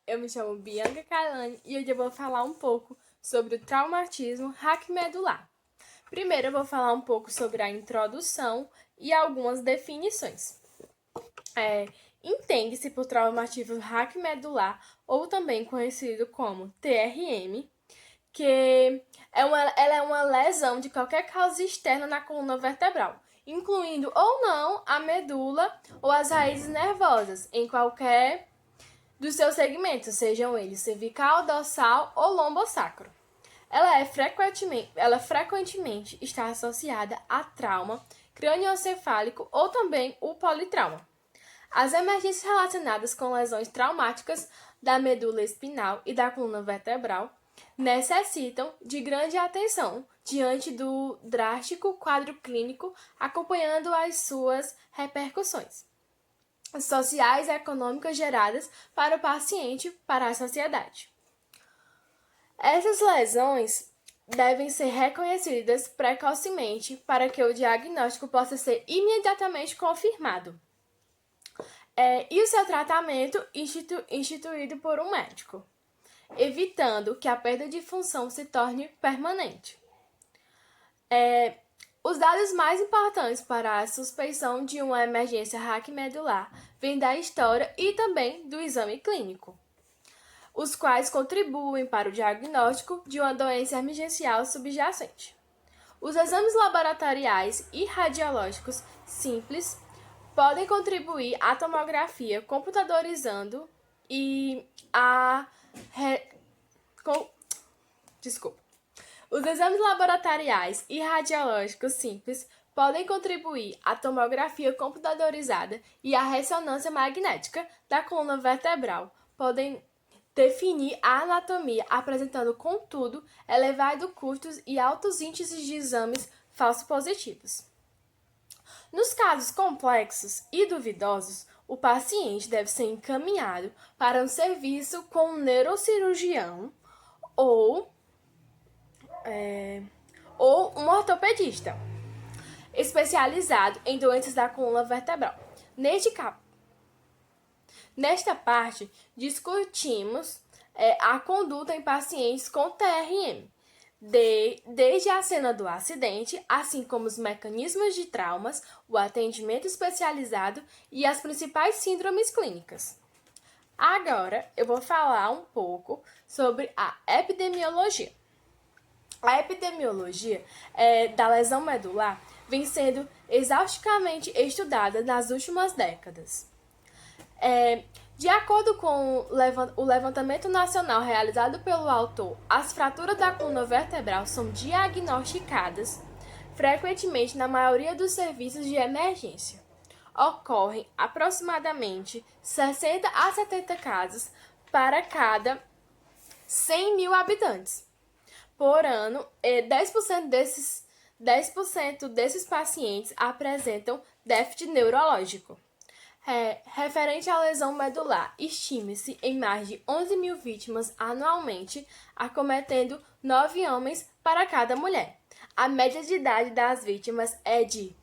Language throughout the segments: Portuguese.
Eu me chamo Bianca Kailane e hoje eu vou falar um pouco sobre o traumatismo raquimedular. Primeiro eu vou falar um pouco sobre a introdução e algumas definições. Entende-se por traumatismo raquimedular, ou também conhecido como TRM, que ela é uma lesão de qualquer causa externa na coluna vertebral, incluindo ou não a medula ou as raízes nervosas, em qualquer dos seus segmentos, sejam eles cervical, dorsal ou lombosacro. Ela frequentemente está associada a trauma crânioencefálico ou também o politrauma. As emergências relacionadas com lesões traumáticas da medula espinal e da coluna vertebral necessitam de grande atenção diante do drástico quadro clínico, acompanhando as suas repercussões sociais e econômicas geradas para o paciente, para a sociedade. Essas lesões devem ser reconhecidas precocemente para que o diagnóstico possa ser imediatamente confirmado. E o seu tratamento instituído por um médico, evitando que a perda de função se torne permanente. Os dados mais importantes para a suspeição de uma emergência raquimedular vêm da história e também do exame clínico, os quais contribuem para o diagnóstico de uma doença emergencial subjacente. Os exames laboratoriais e radiológicos simples podem contribuir à tomografia computadorizando e Os exames laboratoriais e radiológicos simples podem contribuir à tomografia computadorizada e à ressonância magnética da coluna vertebral. Podem definir a anatomia, apresentando, contudo, elevados custos e altos índices de exames falso-positivos. Nos casos complexos e duvidosos, o paciente deve ser encaminhado para um serviço com um neurocirurgião ou um ortopedista especializado em doenças da coluna vertebral. Nesta parte, discutimos a conduta em pacientes com TRM, desde a cena do acidente, assim como os mecanismos de traumas, o atendimento especializado e as principais síndromes clínicas. Agora, eu vou falar um pouco sobre a epidemiologia. A epidemiologia da lesão medular vem sendo exaustivamente estudada nas últimas décadas. De acordo com o levantamento nacional realizado pelo autor, as fraturas da coluna vertebral são diagnosticadas frequentemente na maioria dos serviços de emergência. Ocorrem aproximadamente 60 a 70 casos para cada 100 mil habitantes. Por ano, 10% desses pacientes apresentam déficit neurológico. Referente à lesão medular, estima-se em mais de 11 mil vítimas anualmente, acometendo 9 homens para cada mulher. A média de idade das vítimas é de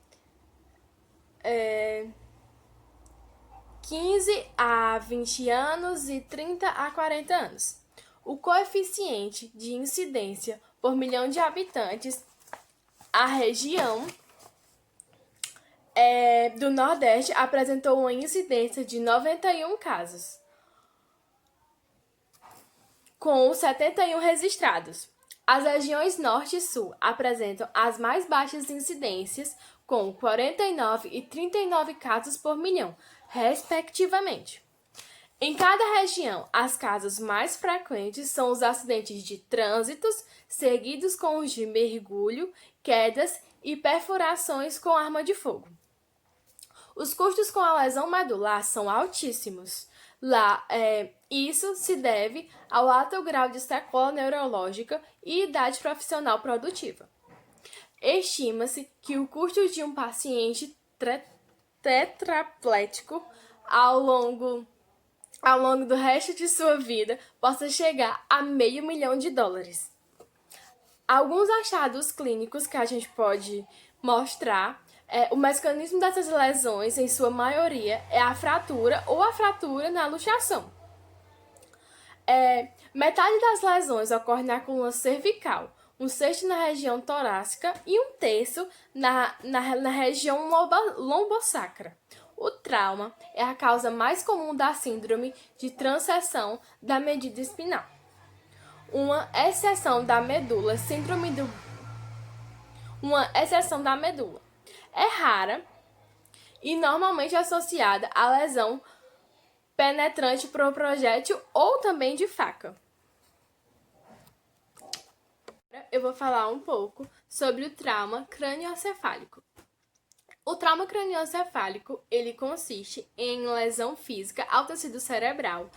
15 a 20 anos e 30 a 40 anos. O coeficiente de incidência por milhão de habitantes, a região do Nordeste apresentou uma incidência de 91 casos, com 71 registrados. As regiões Norte e Sul apresentam as mais baixas incidências, com 49 e 39 casos por milhão, respectivamente. Em cada região, as causas mais frequentes são os acidentes de trânsito, seguidos com os de mergulho, quedas e perfurações com arma de fogo. Os custos com a lesão medular são altíssimos. Isso se deve ao alto grau de sequela neurológica e idade profissional produtiva. Estima-se que o custo de um paciente tetraplégico ao longo do resto de sua vida possa chegar a $500 mil. Alguns achados clínicos que a gente pode mostrar o mecanismo dessas lesões, em sua maioria, é a fratura ou a fratura na luxação. Metade das lesões ocorre na coluna cervical, um sexto na região torácica e um terço na região lombosacra. O trauma é a causa mais comum da síndrome de transeção da medula espinal. Uma exceção da medula, uma exceção da medula. É rara e normalmente associada à lesão penetrante por projétil ou também de faca. Eu vou falar um pouco sobre o trauma crânioencefálico. O trauma crânioencefálico, ele consiste em lesão física ao tecido cerebral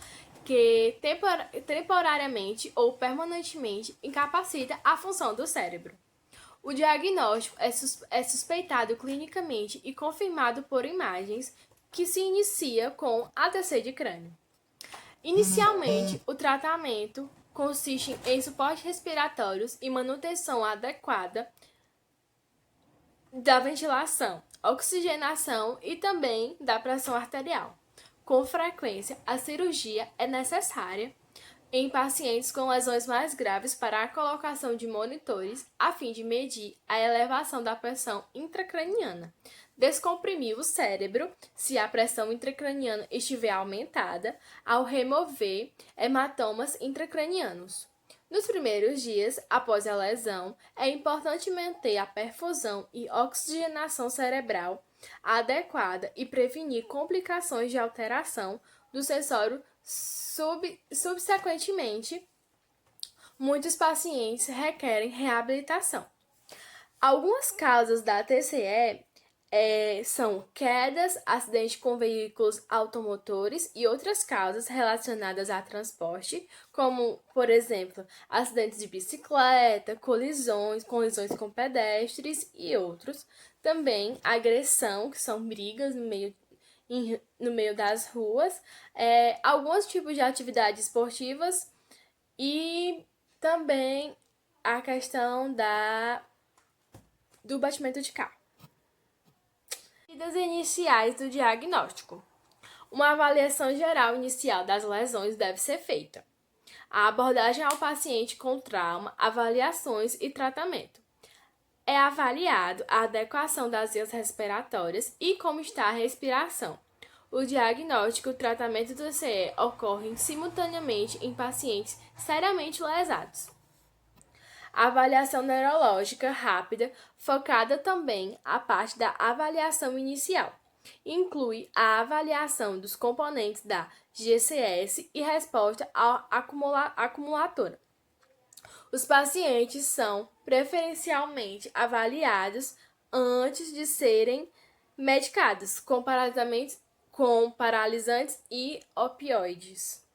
que temporariamente ou permanentemente incapacita a função do cérebro. O diagnóstico é suspeitado clinicamente e confirmado por imagens que se inicia com ATC de crânio. Inicialmente, o tratamento consiste em suporte respiratórios e manutenção adequada da ventilação, oxigenação e também da pressão arterial. Com frequência, a cirurgia é necessária em pacientes com lesões mais graves para a colocação de monitores a fim de medir a elevação da pressão intracraniana, descomprimir o cérebro se a pressão intracraniana estiver aumentada, ao remover hematomas intracranianos. Nos primeiros dias após a lesão, é importante manter a perfusão e oxigenação cerebral adequada e prevenir complicações de alteração do sensório subsequentemente. Muitos pacientes requerem reabilitação. Algumas causas da TCE são quedas, acidentes com veículos automotores e outras causas relacionadas a transporte, como, por exemplo, acidentes de bicicleta, colisões com pedestres e outros. Também agressão, que são brigas no meio das ruas, alguns tipos de atividades esportivas e também a questão do batimento de carro. Medidas iniciais do diagnóstico. Uma avaliação geral inicial das lesões deve ser feita. A abordagem ao paciente com trauma, avaliações e tratamento. É avaliado a adequação das vias respiratórias e como está a respiração. O diagnóstico e o tratamento do TCE ocorrem simultaneamente em pacientes seriamente lesados. A avaliação neurológica rápida, focada também a parte da avaliação inicial. Inclui a avaliação dos componentes da GCS e resposta acumulatora. Os pacientes são preferencialmente avaliados antes de serem medicados com paralisantes e opioides.